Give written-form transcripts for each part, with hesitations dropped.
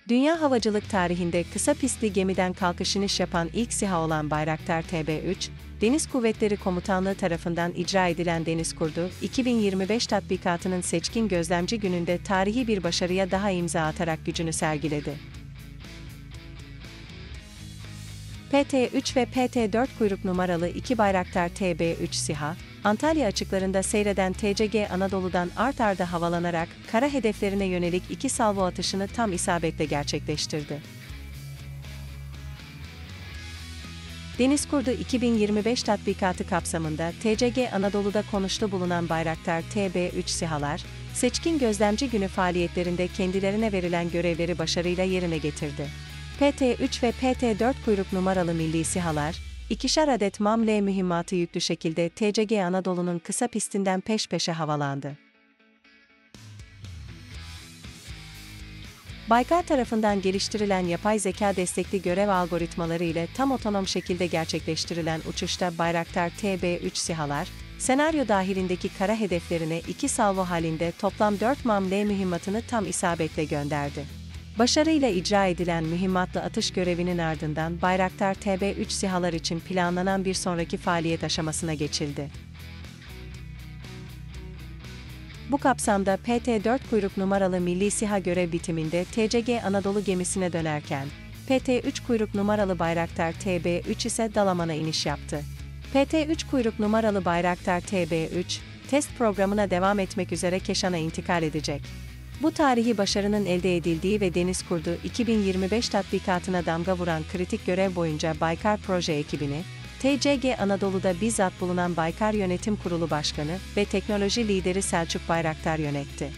Dünya havacılık tarihinde kısa pistli gemiden kalkış iniş yapan ilk SİHA olan Bayraktar TB3, Deniz Kuvvetleri Komutanlığı tarafından icra edilen Deniz Kurdu, 2025 tatbikatının seçkin gözlemci gününde tarihi bir başarıya daha imza atarak gücünü sergiledi. PT-3 ve PT-4 kuyruk numaralı 2 Bayraktar TB3 SİHA, Antalya açıklarında seyreden TCG Anadolu'dan art arda havalanarak kara hedeflerine yönelik 2 salvo atışını tam isabetle gerçekleştirdi. Deniz Kurdu 2025 tatbikatı kapsamında TCG Anadolu'da konuşlu bulunan Bayraktar TB3 SİHA'lar, seçkin gözlemci günü faaliyetlerinde kendilerine verilen görevleri başarıyla yerine getirdi. PT-3 ve PT-4 kuyruk numaralı milli SİHA'lar, 2'şer adet MAM-L mühimmatı yüklü şekilde TCG Anadolu'nun kısa pistinden peş peşe havalandı. Baykar tarafından geliştirilen yapay zeka destekli görev algoritmaları ile tam otonom şekilde gerçekleştirilen uçuşta Bayraktar TB3 SİHA'lar, senaryo dahilindeki kara hedeflerine 2 salvo halinde toplam 4 MAM-L mühimmatını tam isabetle gönderdi. Başarıyla icra edilen mühimmatlı atış görevinin ardından Bayraktar TB3 SİHA'lar için planlanan bir sonraki faaliyet aşamasına geçildi. Bu kapsamda PT-4 kuyruk numaralı milli SİHA görev bitiminde TCG Anadolu gemisine dönerken, PT-3 kuyruk numaralı Bayraktar TB3 ise Dalaman'a iniş yaptı. PT-3 kuyruk numaralı Bayraktar TB3, test programına devam etmek üzere Keşan'a intikal edecek. Bu tarihi başarının elde edildiği ve Deniz Kurdu 2025 tatbikatına damga vuran kritik görev boyunca Baykar Proje ekibini, TCG Anadolu'da bizzat bulunan Baykar Yönetim Kurulu Başkanı ve teknoloji lideri Selçuk Bayraktar yönetti.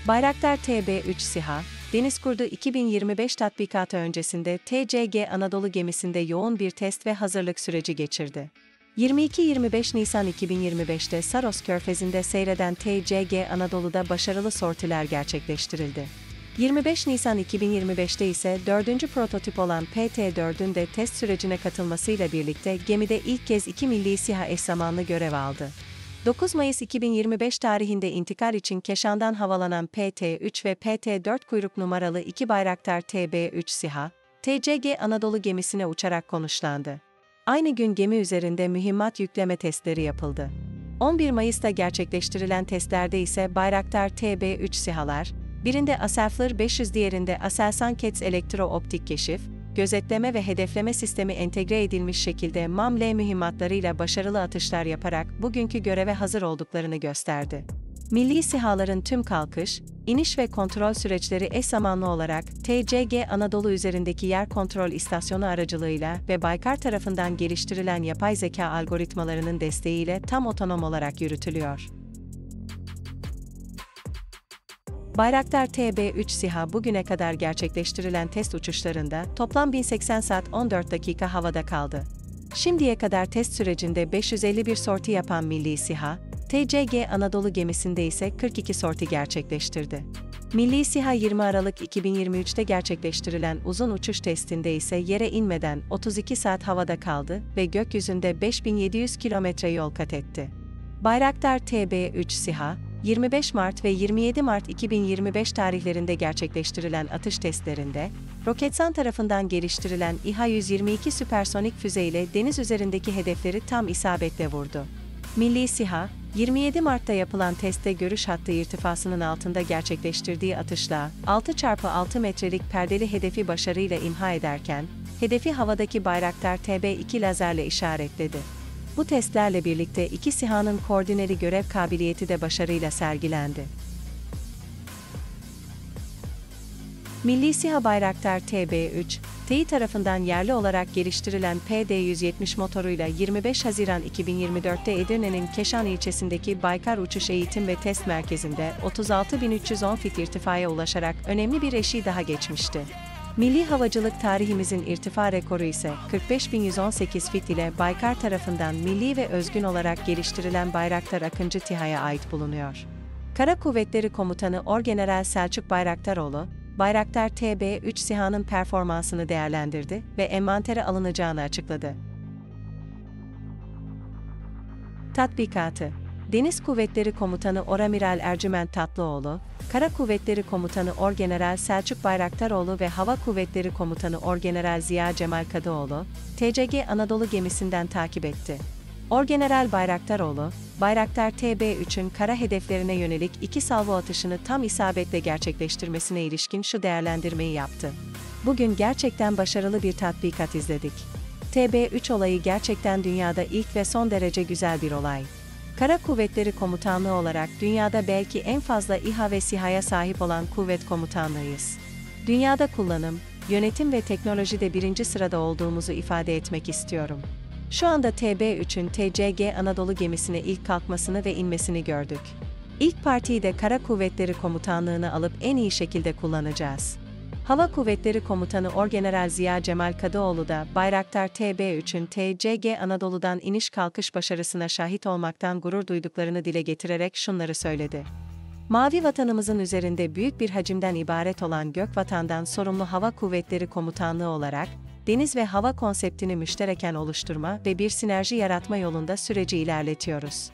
Bayraktar TB3 SİHA, Deniz Kurdu 2025 tatbikatı öncesinde TCG Anadolu gemisinde yoğun bir test ve hazırlık süreci geçirdi. 22-25 Nisan 2025'te Saros Körfezi'nde seyreden TCG Anadolu'da başarılı sortiler gerçekleştirildi. 25 Nisan 2025'te ise 4. prototip olan PT-4'ün de test sürecine katılmasıyla birlikte gemide ilk kez 2 milli SİHA eş zamanlı görev aldı. 9 Mayıs 2025 tarihinde intikal için Keşan'dan havalanan PT-3 ve PT-4 kuyruk numaralı 2 Bayraktar TB3 SİHA, TCG Anadolu gemisine uçarak konuşlandı. Aynı gün gemi üzerinde mühimmat yükleme testleri yapıldı. 11 Mayıs'ta gerçekleştirilen testlerde ise Bayraktar TB3 SİHA'lar, birinde Aselflor 500 diğerinde Aselsan Kets elektro-optik keşif, gözetleme ve hedefleme sistemi entegre edilmiş şekilde MAM-L mühimmatlarıyla başarılı atışlar yaparak bugünkü göreve hazır olduklarını gösterdi. Milli SİHA'ların tüm kalkış, iniş ve kontrol süreçleri eş zamanlı olarak TCG Anadolu üzerindeki yer kontrol istasyonu aracılığıyla ve Baykar tarafından geliştirilen yapay zeka algoritmalarının desteğiyle tam otonom olarak yürütülüyor. Bayraktar TB3 SİHA bugüne kadar gerçekleştirilen test uçuşlarında toplam 1080 saat 14 dakika havada kaldı. Şimdiye kadar test sürecinde 551 sorti yapan milli SİHA, TCG Anadolu gemisinde ise 42 sorti gerçekleştirdi. Milli SİHA 20 Aralık 2023'te gerçekleştirilen uzun uçuş testinde ise yere inmeden 32 saat havada kaldı ve gökyüzünde 5700 kilometre yol kat etti. Bayraktar TB3 SİHA, 25 Mart ve 27 Mart 2025 tarihlerinde gerçekleştirilen atış testlerinde, Roketsan tarafından geliştirilen İHA-122 süpersonik füze ile deniz üzerindeki hedefleri tam isabetle vurdu. Milli SİHA, 27 Mart'ta yapılan testte görüş hattı irtifasının altında gerçekleştirdiği atışla 6x6 metrelik perdeli hedefi başarıyla imha ederken, hedefi havadaki Bayraktar TB2 lazerle işaretledi. Bu testlerle birlikte iki SİHA'nın koordineli görev kabiliyeti de başarıyla sergilendi. Milli SİHA Bayraktar TB3, Tİ tarafından yerli olarak geliştirilen PD-170 motoruyla 25 Haziran 2024'te Edirne'nin Keşan ilçesindeki Baykar Uçuş Eğitim ve Test Merkezi'nde 36.310 fit irtifaya ulaşarak önemli bir eşiği daha geçmişti. Milli havacılık tarihimizin irtifa rekoru ise 45.118 fit ile Baykar tarafından milli ve özgün olarak geliştirilen Bayraktar Akıncı TİHA'ya ait bulunuyor. Kara Kuvvetleri Komutanı Orgeneral Selçuk Bayraktaroğlu, Bayraktar TB3 SİHA'nın performansını değerlendirdi ve envantere alınacağını açıkladı. Tatbikatı Deniz Kuvvetleri Komutanı Oramiral Ercüment Tatlıoğlu, Kara Kuvvetleri Komutanı Orgeneral Selçuk Bayraktaroğlu ve Hava Kuvvetleri Komutanı Orgeneral Ziya Cemal Kadıoğlu, TCG Anadolu gemisinden takip etti. Orgeneral Bayraktaroğlu, Bayraktar TB3'ün kara hedeflerine yönelik 2 salvo atışını tam isabetle gerçekleştirmesine ilişkin şu değerlendirmeyi yaptı. Bugün gerçekten başarılı bir tatbikat izledik. TB3 olayı gerçekten dünyada ilk ve son derece güzel bir olay. Kara Kuvvetleri Komutanlığı olarak dünyada belki en fazla İHA ve SİHA'ya sahip olan kuvvet komutanlığıyız. Dünyada kullanım, yönetim ve teknolojide birinci sırada olduğumuzu ifade etmek istiyorum. Şu anda TB3'ün TCG Anadolu gemisine ilk kalkmasını ve inmesini gördük. İlk partiyi de Kara Kuvvetleri Komutanlığı'na alıp en iyi şekilde kullanacağız. Hava Kuvvetleri Komutanı Orgeneral Ziya Cemal Kadıoğlu da Bayraktar TB3'ün TCG Anadolu'dan iniş kalkış başarısına şahit olmaktan gurur duyduklarını dile getirerek şunları söyledi. Mavi vatanımızın üzerinde büyük bir hacimden ibaret olan Gökvatan'dan sorumlu Hava Kuvvetleri Komutanlığı olarak, deniz ve hava konseptini müştereken oluşturma ve bir sinerji yaratma yolunda süreci ilerletiyoruz.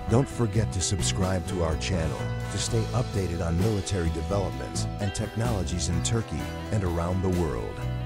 Don't forget to subscribe to our channel to stay updated on military developments and technologies in Turkey and around the world.